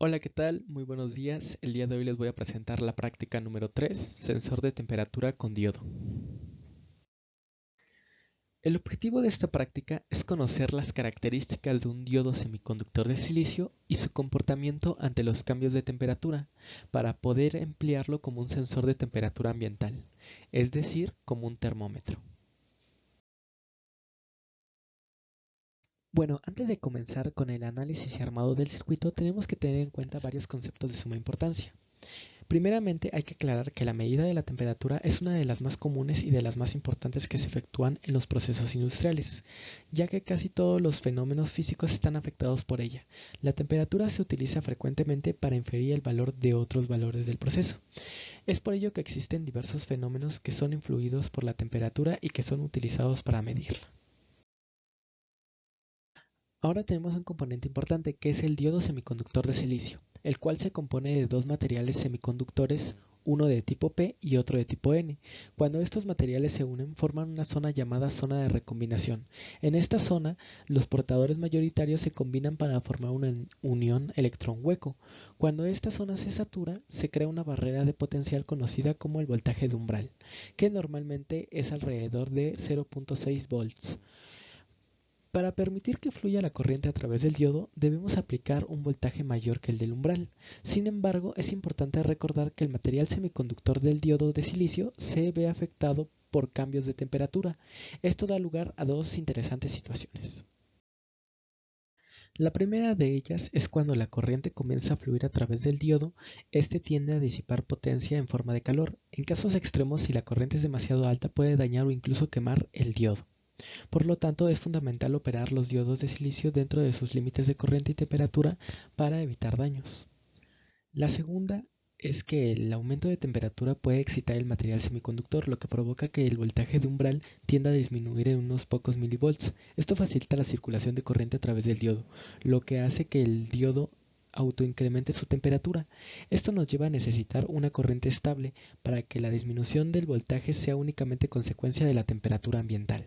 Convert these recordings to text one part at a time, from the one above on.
Hola, ¿qué tal? Muy buenos días. El día de hoy les voy a presentar la práctica número 3, sensor de temperatura con diodo. El objetivo de esta práctica es conocer las características de un diodo semiconductor de silicio y su comportamiento ante los cambios de temperatura, para poder emplearlo como un sensor de temperatura ambiental, es decir, como un termómetro. Bueno, antes de comenzar con el análisis y armado del circuito, tenemos que tener en cuenta varios conceptos de suma importancia. Primeramente, hay que aclarar que la medida de la temperatura es una de las más comunes y de las más importantes que se efectúan en los procesos industriales, ya que casi todos los fenómenos físicos están afectados por ella. La temperatura se utiliza frecuentemente para inferir el valor de otros valores del proceso. Es por ello que existen diversos fenómenos que son influidos por la temperatura y que son utilizados para medirla. Ahora tenemos un componente importante que es el diodo semiconductor de silicio, el cual se compone de dos materiales semiconductores, uno de tipo P y otro de tipo N. Cuando estos materiales se unen forman una zona llamada zona de recombinación. En esta zona, los portadores mayoritarios se combinan para formar una unión electrón hueco. Cuando esta zona se satura, se crea una barrera de potencial conocida como el voltaje de umbral, que normalmente es alrededor de 0.6 volts. Para permitir que fluya la corriente a través del diodo, debemos aplicar un voltaje mayor que el del umbral. Sin embargo, es importante recordar que el material semiconductor del diodo de silicio se ve afectado por cambios de temperatura. Esto da lugar a dos interesantes situaciones. La primera de ellas es cuando la corriente comienza a fluir a través del diodo, este tiende a disipar potencia en forma de calor. En casos extremos, si la corriente es demasiado alta, puede dañar o incluso quemar el diodo. Por lo tanto, es fundamental operar los diodos de silicio dentro de sus límites de corriente y temperatura para evitar daños. La segunda es que el aumento de temperatura puede excitar el material semiconductor, lo que provoca que el voltaje de umbral tienda a disminuir en unos pocos milivolts. Esto facilita la circulación de corriente a través del diodo, lo que hace que el diodo autoincremente su temperatura. Esto nos lleva a necesitar una corriente estable para que la disminución del voltaje sea únicamente consecuencia de la temperatura ambiental.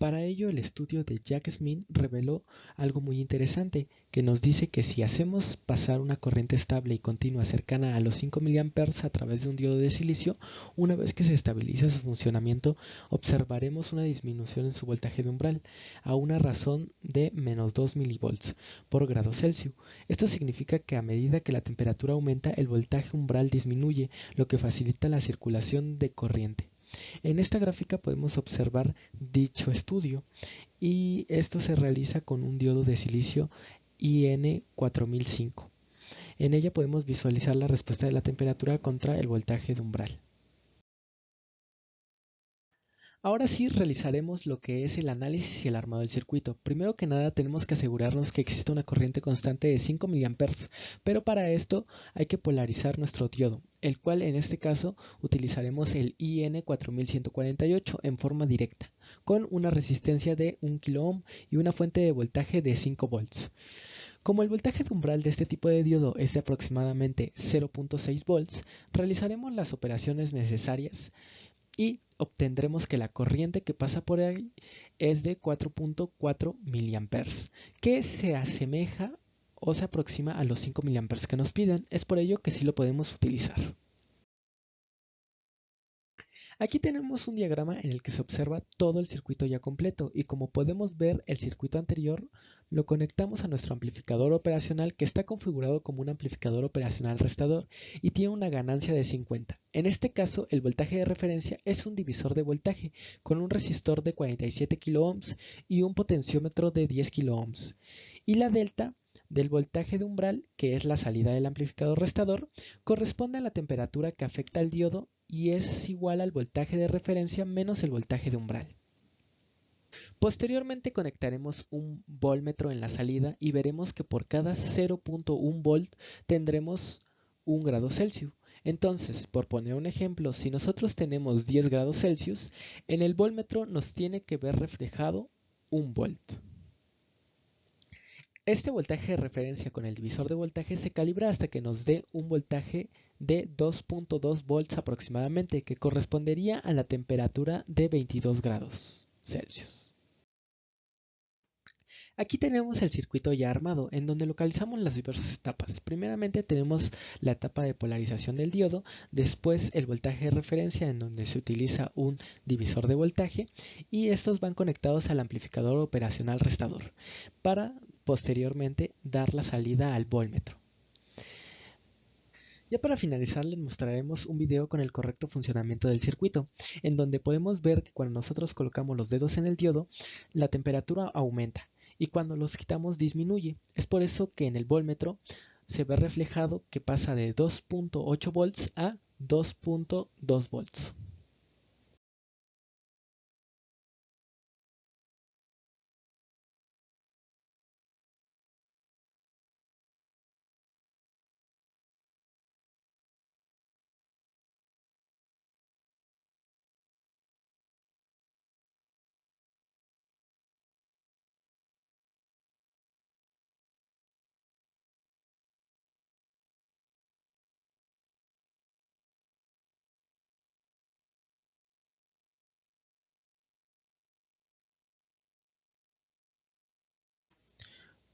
Para ello, el estudio de Jack Smith reveló algo muy interesante, que nos dice que si hacemos pasar una corriente estable y continua cercana a los 5 mA a través de un diodo de silicio, una vez que se estabiliza su funcionamiento, observaremos una disminución en su voltaje de umbral a una razón de menos 2 mV por grado Celsius. Esto significa que a medida que la temperatura aumenta, el voltaje umbral disminuye, lo que facilita la circulación de corriente. En esta gráfica podemos observar dicho estudio, y esto se realiza con un diodo de silicio IN4005. En ella podemos visualizar la respuesta de la temperatura contra el voltaje de umbral. Ahora sí realizaremos lo que es el análisis y el armado del circuito. Primero que nada tenemos que asegurarnos que existe una corriente constante de 5 mA, pero para esto hay que polarizar nuestro diodo, el cual en este caso utilizaremos el IN4148 en forma directa, con una resistencia de 1 kΩ y una fuente de voltaje de 5 volts. Como el voltaje de umbral de este tipo de diodo es de aproximadamente 0.6 volts, realizaremos las operaciones necesarias y obtendremos que la corriente que pasa por ahí es de 4.4 mA, que se asemeja o se aproxima a los 5 mA que nos piden. Es por ello que sí lo podemos utilizar. Aquí tenemos un diagrama en el que se observa todo el circuito ya completo, y como podemos ver, el circuito anterior lo conectamos a nuestro amplificador operacional, que está configurado como un amplificador operacional restador y tiene una ganancia de 50. En este caso, el voltaje de referencia es un divisor de voltaje con un resistor de 47 kΩ y un potenciómetro de 10 kΩ. Y la delta del voltaje de umbral, que es la salida del amplificador restador, corresponde a la temperatura que afecta al diodo y es igual al voltaje de referencia menos el voltaje de umbral. Posteriormente conectaremos un voltmetro en la salida y veremos que por cada 0.1 volt tendremos 1 grado Celsius. Entonces, por poner un ejemplo, si nosotros tenemos 10 grados Celsius, en el voltmetro nos tiene que ver reflejado 1 volt. Este voltaje de referencia con el divisor de voltaje se calibra hasta que nos dé un voltaje de 2.2 volts aproximadamente, que correspondería a la temperatura de 22 grados Celsius. Aquí tenemos el circuito ya armado, en donde localizamos las diversas etapas. Primeramente tenemos la etapa de polarización del diodo, después el voltaje de referencia, en donde se utiliza un divisor de voltaje, y estos van conectados al amplificador operacional restador, para posteriormente dar la salida al voltmetro. Ya para finalizar les mostraremos un video con el correcto funcionamiento del circuito, en donde podemos ver que cuando nosotros colocamos los dedos en el diodo, la temperatura aumenta y cuando los quitamos disminuye. Es por eso que en el voltmetro se ve reflejado que pasa de 2.8 volts a 2.2 volts.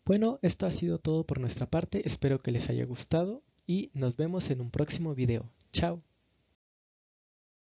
Bueno, esto ha sido todo por nuestra parte, espero que les haya gustado y nos vemos en un próximo video. Chao.